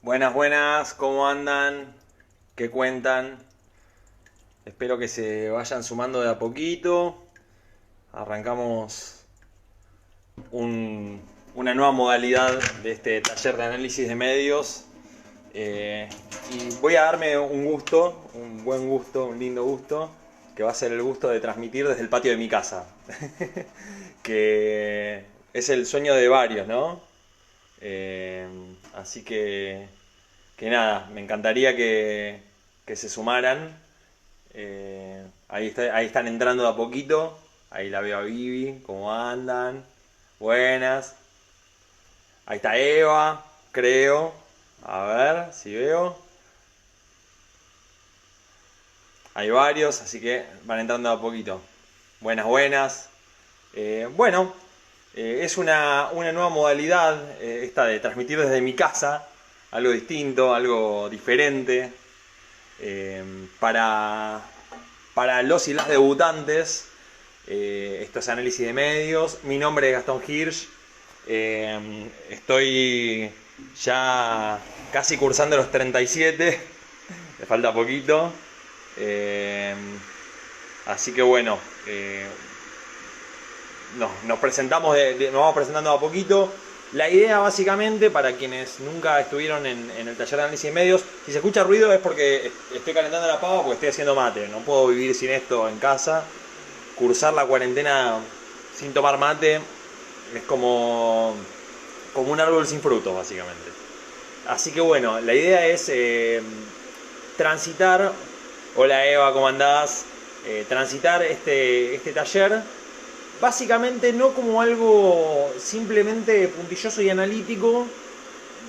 Buenas, buenas, ¿cómo andan? ¿Qué cuentan? Espero que se vayan sumando de a poquito. Arrancamos una nueva modalidad de este taller de análisis de medios. Eh, y voy a darme un gusto, un buen gusto, un lindo gusto, que va a ser el gusto de transmitir desde el patio de mi casa. Que es el sueño de varios, ¿no? Eh, así que nada, me encantaría que se sumaran. Ahí están entrando de a poquito. Ahí la veo a Vivi, cómo andan. Buenas. Ahí está Eva, creo. A ver si veo. Hay varios, así que van entrando de a poquito. Buenas, buenas. Bueno, es una nueva modalidad esta de transmitir desde mi casa. Algo distinto, algo diferente. eh, para, para los y las debutantes. Esto es análisis de medios. Mi nombre es Gastón Hirsch. Estoy ya casi cursando los 37. Me falta poquito. Así que bueno, nos presentamos, nos vamos presentando a poquito. La idea básicamente, para quienes nunca estuvieron en el taller de análisis de medios, si se escucha ruido es porque estoy calentando la pava porque estoy haciendo mate. No puedo vivir sin esto en casa. Cursar la cuarentena sin tomar mate es como un árbol sin frutos, básicamente. Así que bueno, la idea es transitar. Hola Eva, ¿cómo andás? Transitar este taller básicamente no como algo simplemente puntilloso y analítico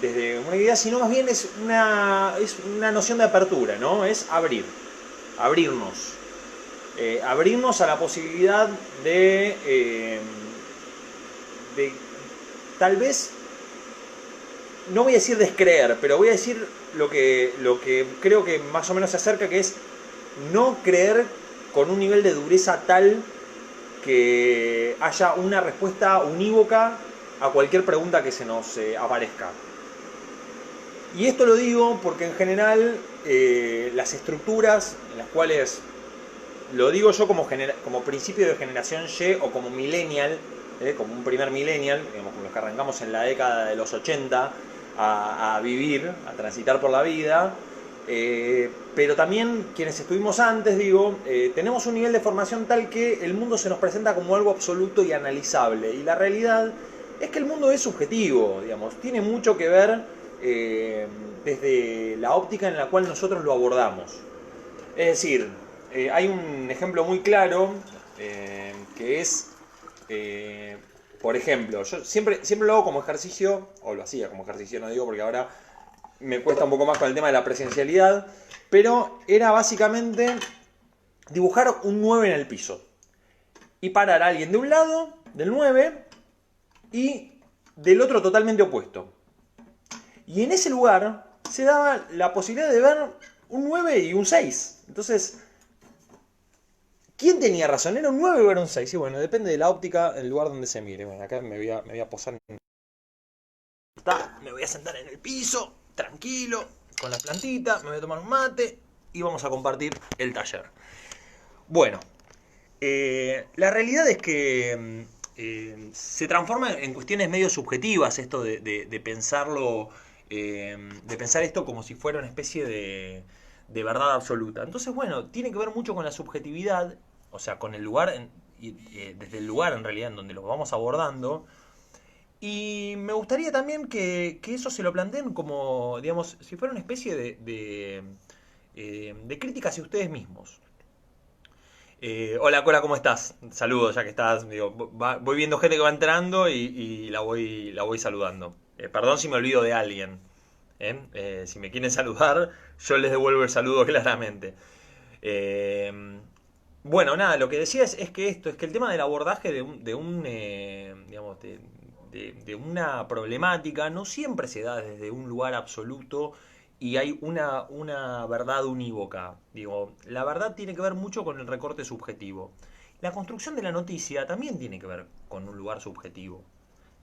desde una idea, sino más bien es una noción de apertura, ¿no? Es abrirnos. Abrirnos a la posibilidad de tal vez, no voy a decir descreer, pero voy a decir lo que creo que más o menos se acerca, que es no creer con un nivel de dureza tal que haya una respuesta unívoca a cualquier pregunta que se nos aparezca. Y esto lo digo porque en general las estructuras en las cuales, lo digo yo como principio de generación Y o como millennial, como un primer millennial, digamos, como los que arrancamos en la década de los 80 a vivir, a transitar por la vida, pero también quienes estuvimos antes, digo, tenemos un nivel de formación tal que el mundo se nos presenta como algo absoluto y analizable. Y la realidad es que el mundo es subjetivo, digamos, tiene mucho que ver desde la óptica en la cual nosotros lo abordamos. Es decir, hay un ejemplo muy claro que es, por ejemplo, yo siempre lo hago como ejercicio, o lo hacía como ejercicio, no digo porque ahora me cuesta un poco más con el tema de la presencialidad, pero era básicamente dibujar un 9 en el piso y parar a alguien de un lado, del 9, y del otro totalmente opuesto. Y en ese lugar se daba la posibilidad de ver un 9 y un 6. Entonces, ¿quién tenía razón? ¿Era un 9 o era un 6? Y bueno, depende de la óptica, el lugar donde se mire. Bueno, acá me voy a posar. Me voy a sentar en el piso, tranquilo, con la plantita, me voy a tomar un mate y vamos a compartir el taller. Bueno, la realidad es que se transforma en cuestiones medio subjetivas esto de pensarlo, de pensar esto como si fuera una especie de verdad absoluta. Entonces, bueno, tiene que ver mucho con la subjetividad, o sea, con el lugar, desde el lugar en realidad en donde lo vamos abordando. Y me gustaría también que eso se lo planteen como, digamos, si fuera una especie de crítica hacia ustedes mismos. Hola Cora, ¿cómo estás? Saludos, ya que estás. Digo, voy viendo gente que va entrando y la voy saludando. Perdón si me olvido de alguien. Si me quieren saludar, yo les devuelvo el saludo claramente. Eh, bueno, nada, lo que decía es que esto, es que el tema del abordaje digamos, de una problemática no siempre se da desde un lugar absoluto y hay una verdad unívoca. Digo, la verdad tiene que ver mucho con el recorte subjetivo. La construcción de la noticia también tiene que ver con un lugar subjetivo.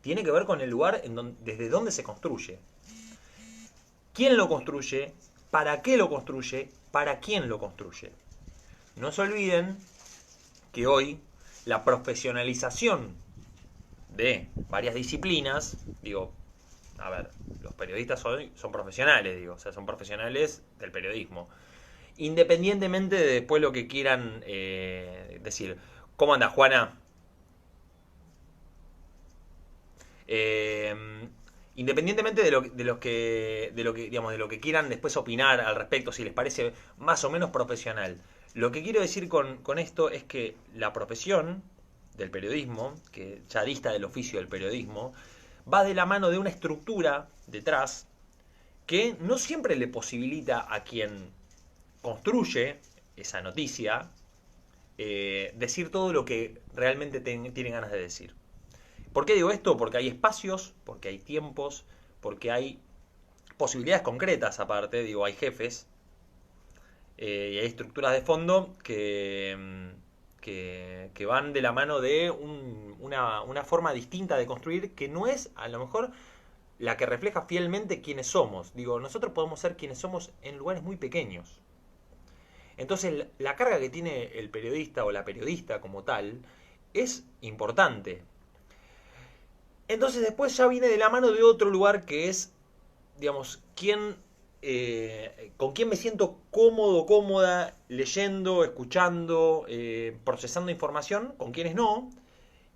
Tiene que ver con el lugar desde donde se construye. quién lo construye, para qué lo construye, para quién lo construye. No se olviden que hoy la profesionalización de varias disciplinas, digo, a ver, los periodistas hoy son profesionales, digo, o sea, son profesionales del periodismo. Independientemente de después lo que quieran decir. ¿Cómo anda, Juana? Independientemente de lo que quieran después opinar al respecto, si les parece más o menos profesional. Lo que quiero decir con esto es que la profesión del periodismo, que ya dista del oficio del periodismo, va de la mano de una estructura detrás que no siempre le posibilita a quien construye esa noticia decir todo lo que realmente tiene ganas de decir. ¿Por qué digo esto? Porque hay espacios, porque hay tiempos, porque hay posibilidades concretas aparte, digo, hay jefes y hay estructuras de fondo que van de la mano de una forma distinta de construir que no es a lo mejor la que refleja fielmente quiénes somos. Digo, nosotros podemos ser quienes somos en lugares muy pequeños. Entonces la carga que tiene el periodista o la periodista como tal es importante. Entonces después ya viene de la mano de otro lugar que es, digamos, con quién me siento cómodo, cómoda, leyendo, escuchando, procesando información, con quiénes no,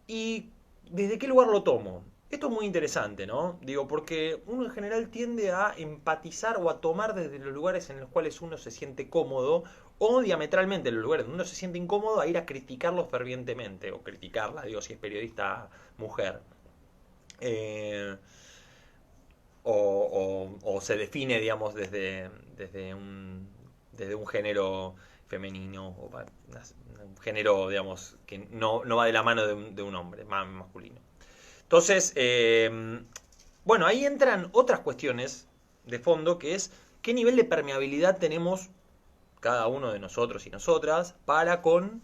y desde qué lugar lo tomo. Esto es muy interesante, ¿no? Digo, porque uno en general tiende a empatizar o a tomar desde los lugares en los cuales uno se siente cómodo, o diametralmente en los lugares donde uno se siente incómodo, a ir a criticarlos fervientemente, o criticarla, digo, si es periodista mujer. O se define, digamos, desde un género femenino, o un género, digamos, que no va de la mano de un hombre, más masculino. Entonces, bueno, ahí entran otras cuestiones de fondo, que es qué nivel de permeabilidad tenemos cada uno de nosotros y nosotras para con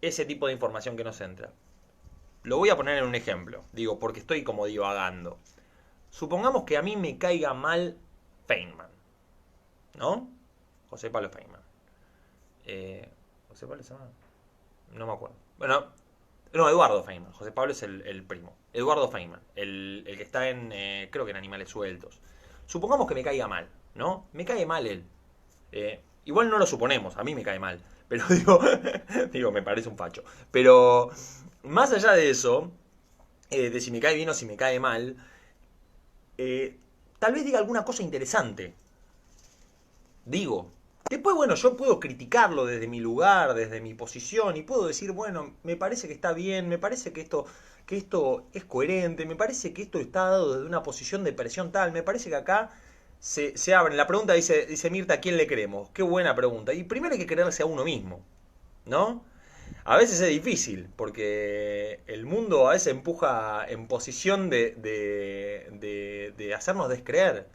ese tipo de información que nos entra. Lo voy a poner en un ejemplo, digo, porque estoy como divagando. Supongamos que a mí me caiga mal Feynman, ¿no? José Pablo Feynman. ¿José Pablo se llama? No me acuerdo. Bueno, no, Eduardo Feynman. José Pablo es el primo. Eduardo Feynman, el que está creo que en Animales Sueltos. Supongamos que me caiga mal, ¿no? Me cae mal él. Igual no lo suponemos, a mí me cae mal. Pero digo, me parece un facho. Pero más allá de eso, de si me cae bien o si me cae mal, tal vez diga alguna cosa interesante. Digo. Después, bueno, yo puedo criticarlo desde mi lugar, desde mi posición, y puedo decir, bueno, me parece que está bien, me parece que esto es coherente, me parece que esto está dado desde una posición de presión tal, me parece que acá se abre. La pregunta dice Mirta, ¿a quién le creemos? Qué buena pregunta. Y primero hay que creerse a uno mismo, ¿no? A veces es difícil, porque el mundo a veces empuja en posición de hacernos descreer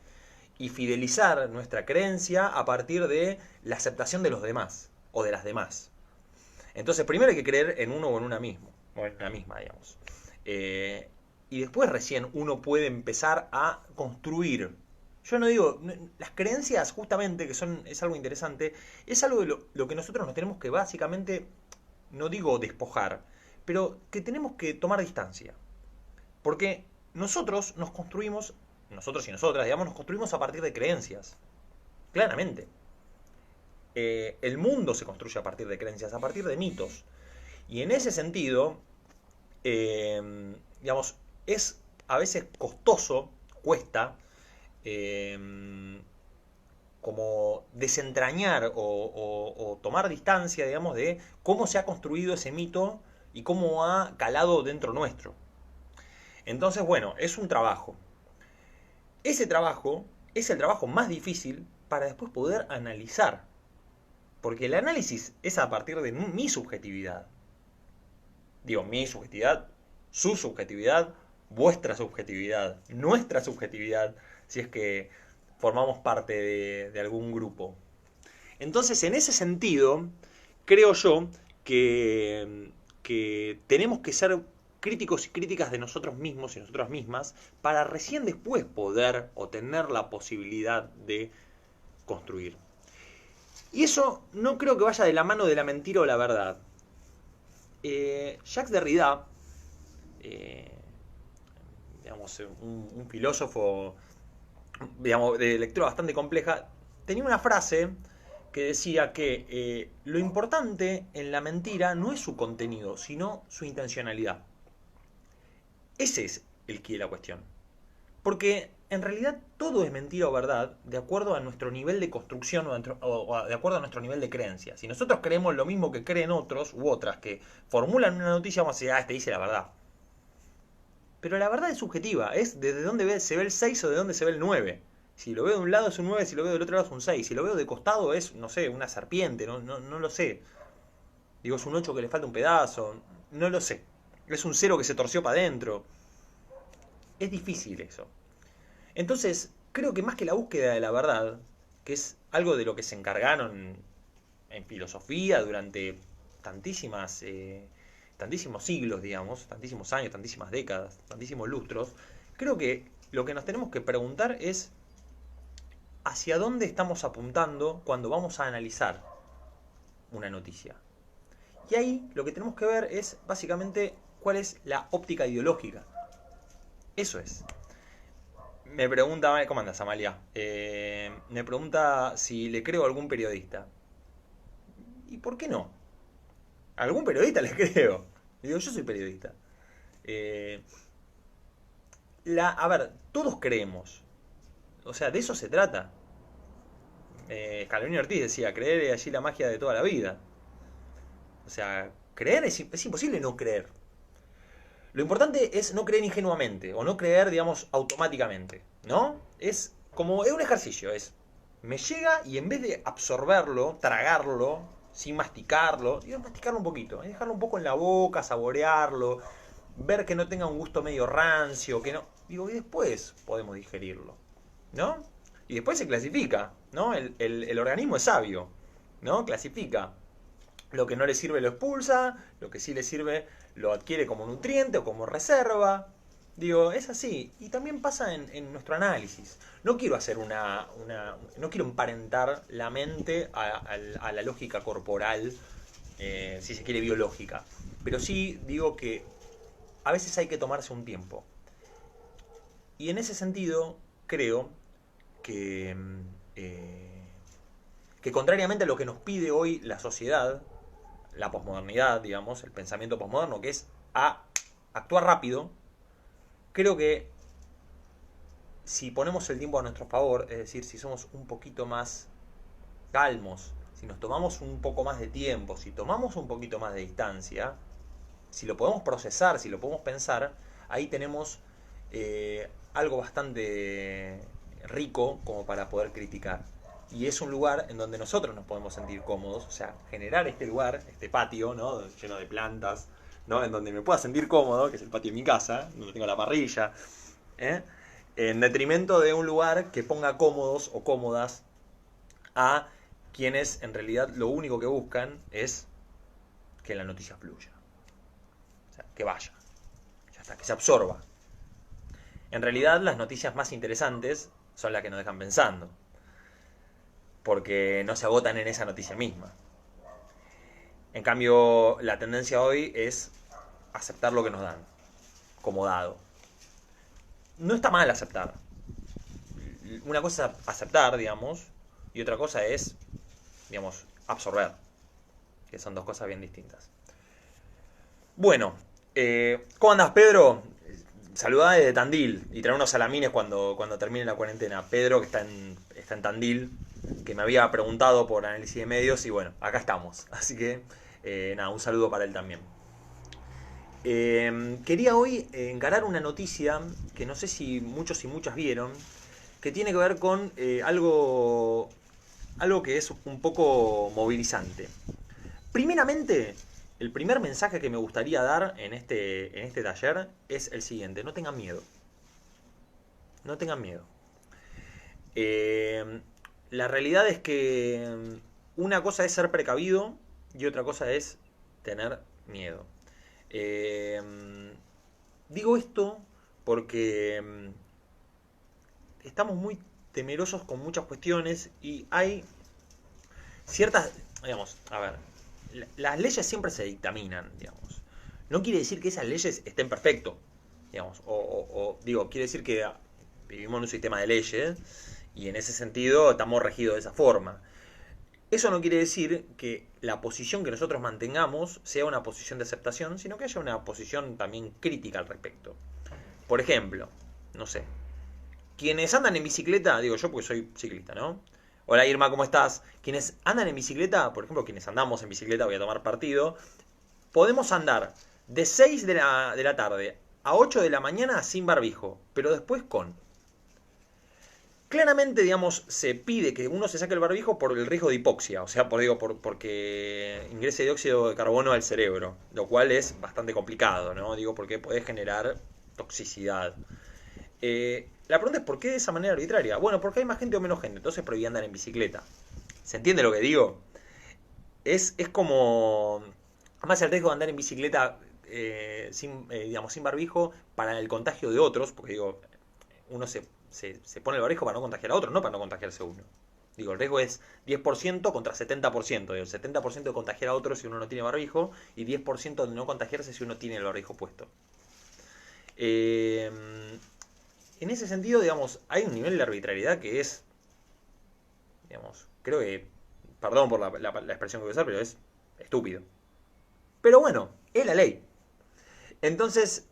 y fidelizar nuestra creencia a partir de la aceptación de los demás, o de las demás. Entonces, primero hay que creer en uno o en una misma, digamos. Y después recién uno puede empezar a construir. Yo no digo, las creencias justamente, es algo interesante, es algo de lo que nosotros nos tenemos que básicamente, no digo despojar, pero que tenemos que tomar distancia. Porque nosotros nos construimos, nosotros y nosotras, digamos, nos construimos a partir de creencias. Claramente. El mundo se construye a partir de creencias, a partir de mitos. Y en ese sentido, digamos, es a veces costoso, cuesta, como desentrañar o tomar distancia, digamos, de cómo se ha construido ese mito y cómo ha calado dentro nuestro. Entonces, bueno, es un trabajo. Ese trabajo es el trabajo más difícil para después poder analizar. Porque el análisis es a partir de mi subjetividad. Digo, mi subjetividad, su subjetividad, vuestra subjetividad, nuestra subjetividad, si es que formamos parte de algún grupo. Entonces, en ese sentido, creo yo que tenemos que ser críticos y críticas de nosotros mismos y nosotras mismas para recién después poder o tener la posibilidad de construir. Y eso no creo que vaya de la mano de la mentira o la verdad. Jacques Derrida, digamos, un filósofo, digamos, de lectura bastante compleja, tenía una frase que decía que lo importante en la mentira no es su contenido, sino su intencionalidad. Ese es el quid de la cuestión. Porque en realidad todo es mentira o verdad de acuerdo a nuestro nivel de construcción o de acuerdo a nuestro nivel de creencia. Si nosotros creemos lo mismo que creen otros u otras que formulan una noticia, vamos a decir, este dice la verdad. Pero la verdad es subjetiva, es desde dónde se ve el 6 o de dónde se ve el 9. Si lo veo de un lado es un 9, si lo veo del otro lado es un 6. Si lo veo de costado es, no sé, una serpiente, no lo sé. Digo, es un 8 que le falta un pedazo, no lo sé. Es un 0 que se torció para adentro. Es difícil eso. Entonces, creo que más que la búsqueda de la verdad, que es algo de lo que se encargaron en filosofía durante tantísimos siglos, digamos, tantísimos años, tantísimas décadas, tantísimos lustros, creo que lo que nos tenemos que preguntar es hacia dónde estamos apuntando cuando vamos a analizar una noticia. Y ahí lo que tenemos que ver es básicamente cuál es la óptica ideológica. Eso es. Me pregunta, ¿cómo andas, Amalia? Me pregunta si le creo a algún periodista. ¿Y por qué no? A algún periodista le creo. Digo, yo soy periodista. A ver, todos creemos. O sea, de eso se trata. Scalabrini Ortiz decía, creer es allí la magia de toda la vida. O sea, creer es imposible no creer. Lo importante es no creer ingenuamente o no creer, digamos, automáticamente, ¿no? Es como, es un ejercicio, me llega y en vez de absorberlo, tragarlo, sin masticarlo, digo, masticarlo un poquito, dejarlo un poco en la boca, saborearlo, ver que no tenga un gusto medio rancio, que no, digo, y después podemos digerirlo, ¿no? Y después se clasifica, ¿no? El organismo es sabio, ¿no? Clasifica. Lo que no le sirve lo expulsa, lo que sí le sirve lo adquiere como nutriente o como reserva. Digo, es así. Y también pasa en nuestro análisis. No quiero hacer no quiero emparentar la mente a la lógica corporal, si se quiere biológica. Pero sí digo que a veces hay que tomarse un tiempo. Y en ese sentido, creo que contrariamente a lo que nos pide hoy la sociedad, la posmodernidad, digamos, el pensamiento posmoderno, que es actuar rápido, creo que si ponemos el tiempo a nuestro favor, es decir, si somos un poquito más calmos, si nos tomamos un poco más de tiempo, si tomamos un poquito más de distancia, si lo podemos procesar, si lo podemos pensar, ahí tenemos algo bastante rico como para poder criticar. Y es un lugar en donde nosotros nos podemos sentir cómodos, o sea, generar este lugar, este patio, ¿no? Lleno de plantas, ¿no? En donde me pueda sentir cómodo, que es el patio de mi casa, donde tengo la parrilla, en detrimento de un lugar que ponga cómodos o cómodas a quienes en realidad lo único que buscan es que la noticia fluya. O sea, que vaya. Ya está, que se absorba. En realidad las noticias más interesantes son las que nos dejan pensando, porque no se agotan en esa noticia misma. En cambio, la tendencia hoy es aceptar lo que nos dan, como dado. No está mal aceptar. Una cosa es aceptar, digamos, y otra cosa es, digamos, absorber, que son dos cosas bien distintas. Bueno, ¿cómo andás, Pedro? Saludá desde Tandil y trae unos salamines cuando termine la cuarentena. Pedro, que está en Tandil, que me había preguntado por análisis de medios y bueno, acá estamos. Así que nada, un saludo para él también. Quería hoy encarar una noticia que no sé si muchos y muchas vieron, que tiene que ver con algo que es un poco movilizante. Primeramente, el primer mensaje que me gustaría dar en este taller es el siguiente: no tengan miedo. No tengan miedo. La realidad es que una cosa es ser precavido y otra cosa es tener miedo. Digo esto porque estamos muy temerosos con muchas cuestiones y hay ciertas, digamos, a ver, las leyes siempre se dictaminan, digamos. No quiere decir que esas leyes estén perfectas, digamos, digo, quiere decir que vivimos en un sistema de leyes y en ese sentido estamos regidos de esa forma. Eso no quiere decir que la posición que nosotros mantengamos sea una posición de aceptación, sino que haya una posición también crítica al respecto. Por ejemplo, no sé, quienes andan en bicicleta, digo yo porque soy ciclista, ¿no? Hola Irma, ¿cómo estás? Quienes andan en bicicleta, por ejemplo, quienes andamos en bicicleta, voy a tomar partido, podemos andar de 6 de la tarde a 8 de la mañana sin barbijo, pero después con. Claramente, digamos, se pide que uno se saque el barbijo por el riesgo de hipoxia, o sea, porque ingrese dióxido de carbono al cerebro, lo cual es bastante complicado, ¿no? Digo, porque puede generar toxicidad. La pregunta es ¿por qué de esa manera arbitraria? Bueno, porque hay más gente o menos gente, entonces prohibí andar en bicicleta. ¿Se entiende lo que digo? Es como... Además el riesgo de andar en bicicleta digamos, sin barbijo para el contagio de otros, porque digo, uno se pone el barbijo para no contagiar a otros, no para no contagiarse uno. Digo, el riesgo es 10% contra 70%. Digo, el 70% de contagiar a otros si uno no tiene barbijo y 10% de no contagiarse si uno tiene el barbijo puesto. En ese sentido, digamos, hay un nivel de arbitrariedad que es, digamos, creo que, perdón por la expresión que voy a usar, pero es estúpido. Pero bueno, es la ley. Entonces,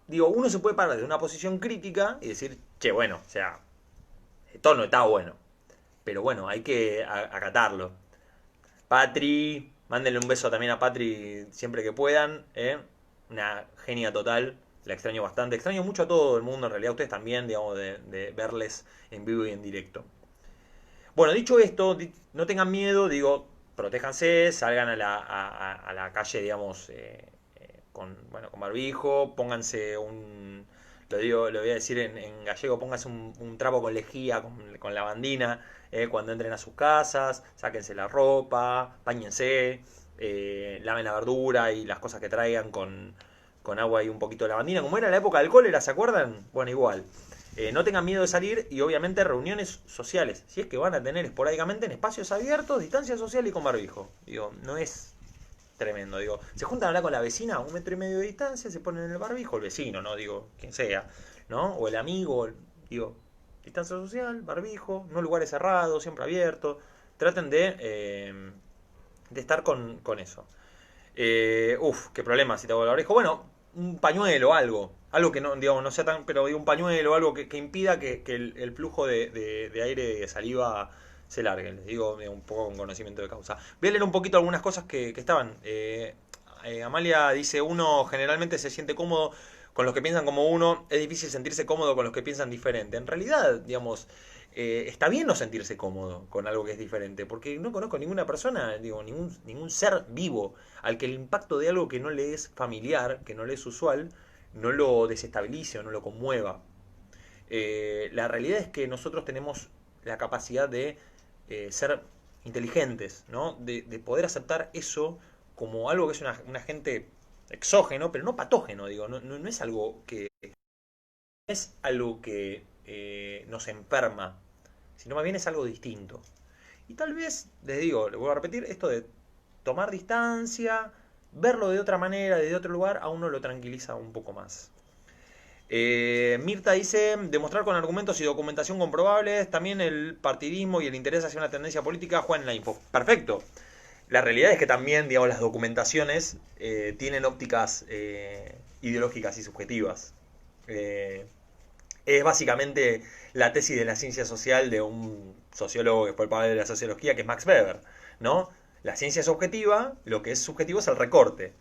digo, uno se puede parar de una posición crítica y decir, che, bueno, o sea, esto no está bueno. Pero bueno, hay que acatarlo. Patri, mándenle un beso también a Patri siempre que puedan. Una genia total. La extraño bastante. Extraño mucho a todo el mundo, en realidad ustedes también, digamos, de verles en vivo y en directo. Bueno, dicho esto, no tengan miedo, digo, protéjanse, salgan a la calle, digamos, bueno, con barbijo, pónganse lo voy a decir en gallego, pónganse un trapo con lejía, con lavandina, cuando entren a sus casas, sáquense la ropa, báñense, laven la verdura y las cosas que traigan con agua y un poquito de lavandina, como era la época del cólera, ¿se acuerdan? Bueno, igual. No tengan miedo de salir y obviamente reuniones sociales, si es que van a tener esporádicamente en espacios abiertos, distancia social y con barbijo. Digo, no es tremendo, digo. Se juntan a hablar con la vecina a 1,5 metros de distancia, se ponen en el barbijo, el vecino, ¿no? Digo, quien sea, ¿no? O el amigo, digo, distancia social, barbijo, no lugares cerrados, siempre abiertos. Traten de estar con eso. Qué problema si te hago el barbijo. Bueno, un pañuelo, algo que no, digamos, no sea tan, pero digo, un pañuelo, algo que impida que el flujo de aire y de saliva se largue. Les digo un poco con conocimiento de causa. Voy a leer un poquito algunas cosas que estaban. Amalia dice, uno generalmente se siente cómodo con los que piensan como uno, es difícil sentirse cómodo con los que piensan diferente. En realidad, digamos, está bien no sentirse cómodo con algo que es diferente, porque no conozco ninguna persona, digo, ningún ser vivo al que el impacto de algo que no le es familiar, que no le es usual, no lo desestabilice o no lo conmueva. La realidad es que nosotros tenemos la capacidad de ser inteligentes, ¿no? De poder aceptar eso como algo que es un agente exógeno, pero no patógeno, digo, no es algo que nos enferma, sino más bien es algo distinto. Y tal vez, les digo, les vuelvo a repetir, esto de tomar distancia, verlo de otra manera, desde otro lugar, a uno lo tranquiliza un poco más. Mirta dice, demostrar con argumentos y documentación comprobables, también el partidismo y el interés hacia una tendencia política juegan en la info. Perfecto. La realidad es que también, digamos, las documentaciones tienen ópticas ideológicas y subjetivas. Es básicamente la tesis de la ciencia social de un sociólogo que fue el padre de la sociología, que es Max Weber, ¿no? La ciencia es objetiva, lo que es subjetivo es el recorte.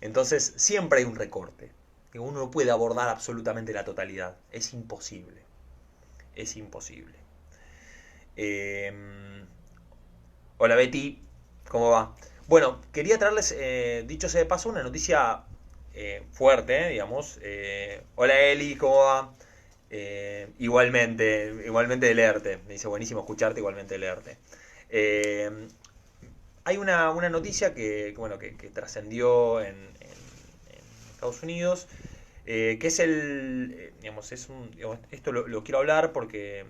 Entonces, siempre hay un recorte. Uno no puede abordar absolutamente la totalidad. Es imposible. Es imposible. Hola Betty, ¿cómo va? Bueno, quería traerles, dicho sea de paso, una noticia fuerte, digamos. Hola Eli, ¿cómo va? Igualmente de leerte. Me dice buenísimo escucharte, igualmente de leerte. Hay una noticia que trascendió en Estados Unidos. que es digamos, esto lo quiero hablar porque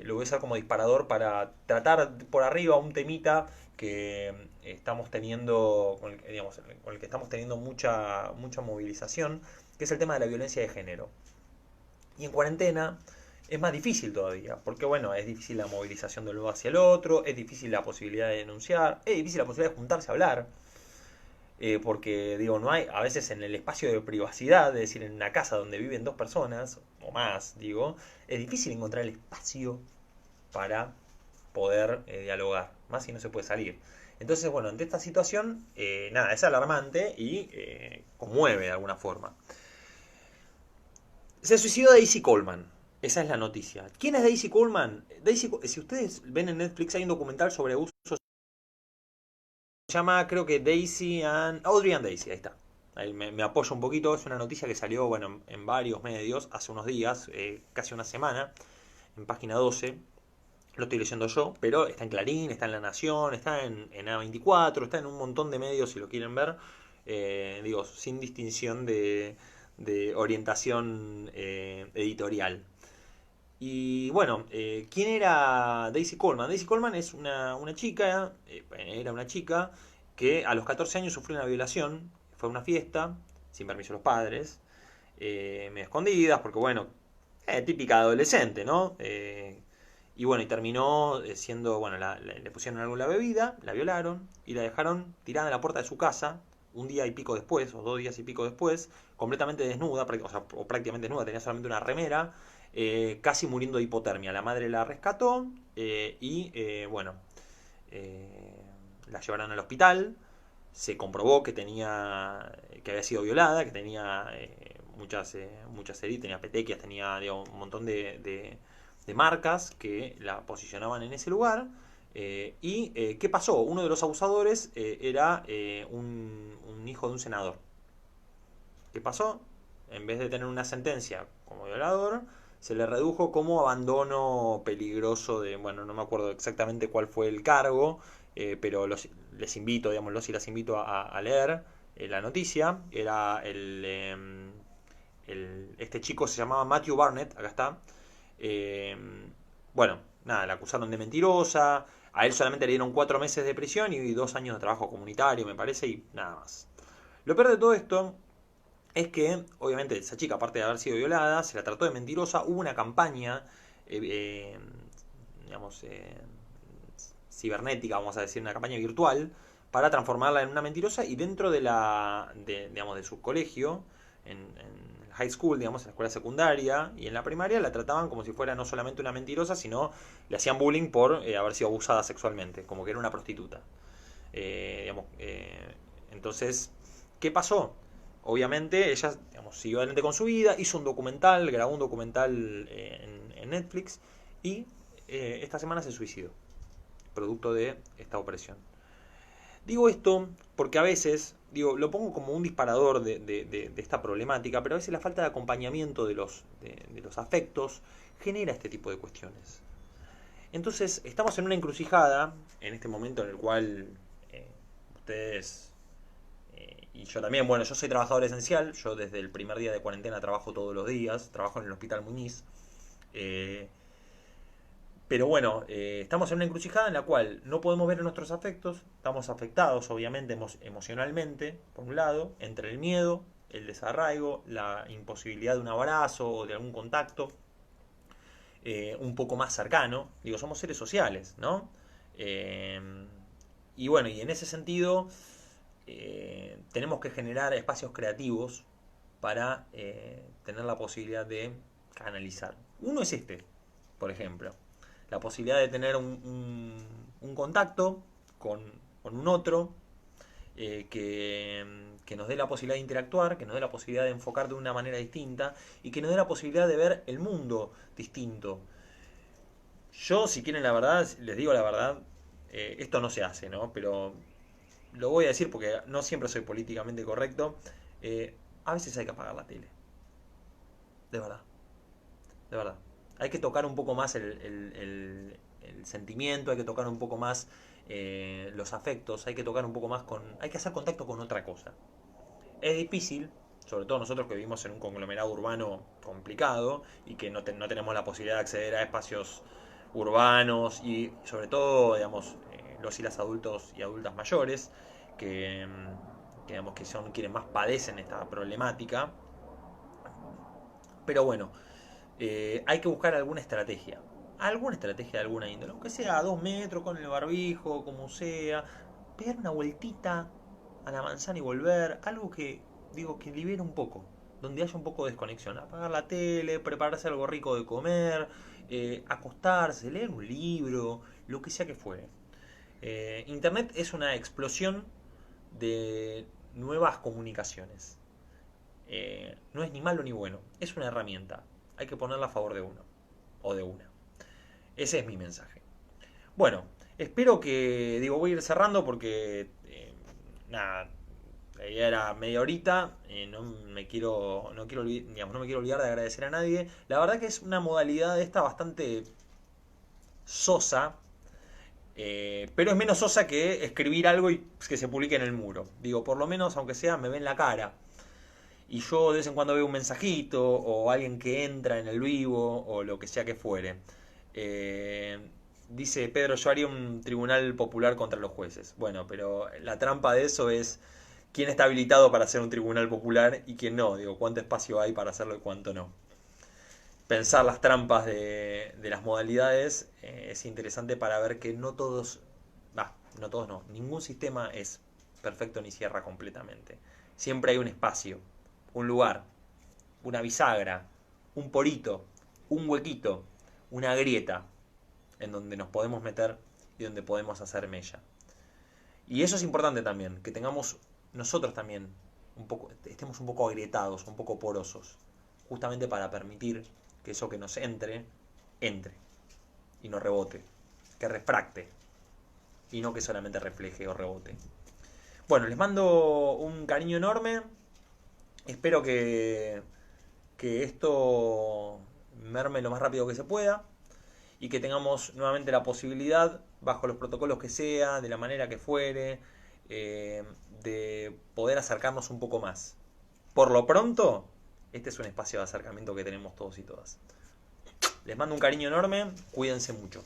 lo voy a usar como disparador para tratar por arriba un temita que estamos teniendo, digamos, con el que estamos teniendo mucha movilización, que es el tema de la violencia de género. Y en cuarentena es más difícil todavía, porque bueno, es difícil la movilización de uno hacia el otro, es difícil la posibilidad de denunciar, es difícil la posibilidad de juntarse a hablar, porque digo, no hay, a veces en el espacio de privacidad, es decir, en una casa donde viven dos personas, o más, digo, es difícil encontrar el espacio para poder dialogar, más si no se puede salir. Entonces, bueno, ante esta situación, nada, es alarmante y conmueve de alguna forma. Se suicidó Daisy Coleman. Esa es la noticia. ¿Quién es Daisy Coleman? Si ustedes ven en Netflix, hay un documental sobre abusos. Se llama, creo que Daisy and. Audrey and Daisy, ahí está. Ahí me apoyo un poquito. Es una noticia que salió, bueno, en varios medios hace unos días, casi una semana, en página 12. Lo estoy leyendo yo, pero está en Clarín, está en La Nación, está en A24, está en un montón de medios si lo quieren ver. Digo, sin distinción de orientación editorial. Y bueno, ¿quién era Daisy Coleman? Daisy Coleman es una chica, era una chica que a los 14 años sufrió una violación, fue a una fiesta, sin permiso de los padres, medio escondidas, porque bueno, típica adolescente, ¿no? Y bueno, y terminó siendo, bueno, le pusieron algo en la bebida, la violaron y la dejaron tirada en la puerta de su casa un día y pico después, o 2 días y pico después, completamente desnuda, o prácticamente desnuda, tenía solamente una remera, casi muriendo de hipotermia. La madre la rescató bueno, la llevaron al hospital, se comprobó que que había sido violada, que tenía muchas heridas, tenía petequias, tenía digo, un montón de marcas que la posicionaban en ese lugar. ¿Qué pasó? Uno de los abusadores era un hijo de un senador. ¿Qué pasó? En vez de tener una sentencia como violador, se le redujo como abandono peligroso de, bueno, no me acuerdo exactamente cuál fue el cargo, pero les invito, digamos, los y las invito a leer la noticia. Era este chico se llamaba Matthew Barnett, acá está. Eh, bueno, nada, la acusaron de mentirosa. A él solamente le dieron 4 meses de prisión y 2 años de trabajo comunitario, me parece, y nada más. Lo peor de todo esto es que, obviamente, esa chica, aparte de haber sido violada, se la trató de mentirosa. Hubo una campaña, eh, eh, digamos, cibernética, vamos a decir, una campaña virtual, para transformarla en una mentirosa y dentro digamos, de su colegio, en high school, digamos, en la escuela secundaria y en la primaria, la trataban como si fuera no solamente una mentirosa, sino le hacían bullying por haber sido abusada sexualmente, como que era una prostituta. Digamos, entonces, ¿qué pasó? Obviamente ella, digamos, siguió adelante con su vida, hizo un documental, grabó un documental en Netflix y esta semana se suicidó, producto de esta opresión. Digo esto porque a veces, digo, lo pongo como un disparador de esta problemática, pero a veces la falta de acompañamiento de los afectos genera este tipo de cuestiones. Entonces, estamos en una encrucijada, en este momento en el cual ustedes y yo también, bueno, yo soy trabajador esencial, yo desde el primer día de cuarentena trabajo todos los días, trabajo en el Hospital Muñiz. eh, pero bueno, estamos en una encrucijada en la cual no podemos ver nuestros afectos, estamos afectados obviamente emocionalmente, por un lado, entre el miedo, el desarraigo, la imposibilidad de un abrazo o de algún contacto un poco más cercano. Digo, somos seres sociales, ¿no? Eh, y bueno, y en ese sentido tenemos que generar espacios creativos para tener la posibilidad de canalizar. Uno es este, por ejemplo. La posibilidad de tener un contacto con un otro que nos dé la posibilidad de interactuar, que nos dé la posibilidad de enfocar de una manera distinta y que nos dé la posibilidad de ver el mundo distinto. Yo, si quieren la verdad, les digo la verdad, esto no se hace, ¿no? Pero lo voy a decir porque no siempre soy políticamente correcto. A veces hay que apagar la tele. De verdad. De verdad. Hay que tocar un poco más el sentimiento, hay que tocar un poco más los afectos, hay que tocar un poco más hay que hacer contacto con otra cosa. Es difícil, sobre todo nosotros que vivimos en un conglomerado urbano complicado y que no tenemos la posibilidad de acceder a espacios urbanos y sobre todo, digamos, los y las adultos y adultas mayores digamos, que son quienes más padecen esta problemática. Pero bueno, hay que buscar alguna estrategia de alguna índole, aunque sea a 2 metros con el barbijo, como sea, pegar una vueltita a la manzana y volver, algo que, digo, que libere un poco, donde haya un poco de desconexión, apagar la tele, prepararse algo rico de comer, acostarse, leer un libro, lo que sea que fuere. Internet es una explosión de nuevas comunicaciones. No es ni malo ni bueno, es una herramienta. Hay que ponerla a favor de uno o de una. Ese es mi mensaje. Bueno, espero que, digo, voy a ir cerrando porque, nada, la idea era media horita, digamos, no me quiero olvidar de agradecer a nadie. La verdad que es una modalidad esta bastante sosa, pero es menos sosa que escribir algo y que se publique en el muro. Digo, por lo menos, aunque sea, me ven la cara. Y yo de vez en cuando veo un mensajito o alguien que entra en el vivo o lo que sea que fuere. Dice Pedro, yo haría un tribunal popular contra los jueces. Bueno, pero la trampa de eso es quién está habilitado para hacer un tribunal popular y quién no. Digo, cuánto espacio hay para hacerlo y cuánto no. Pensar las trampas de las modalidades es interesante para ver que no todos, no todos no, ningún sistema es perfecto ni cierra completamente. Siempre hay un espacio, un lugar, una bisagra, un porito, un huequito, una grieta en donde nos podemos meter y donde podemos hacer mella. Y eso es importante también, que tengamos nosotros también estemos un poco agrietados, un poco porosos, justamente para permitir que eso que nos entre y no rebote, que refracte y no que solamente refleje o rebote. Bueno, les mando un cariño enorme. Espero que esto merme lo más rápido que se pueda y que tengamos nuevamente la posibilidad, bajo los protocolos que sea, de la manera que fuere, de poder acercarnos un poco más. Por lo pronto, este es un espacio de acercamiento que tenemos todos y todas. Les mando un cariño enorme, cuídense mucho.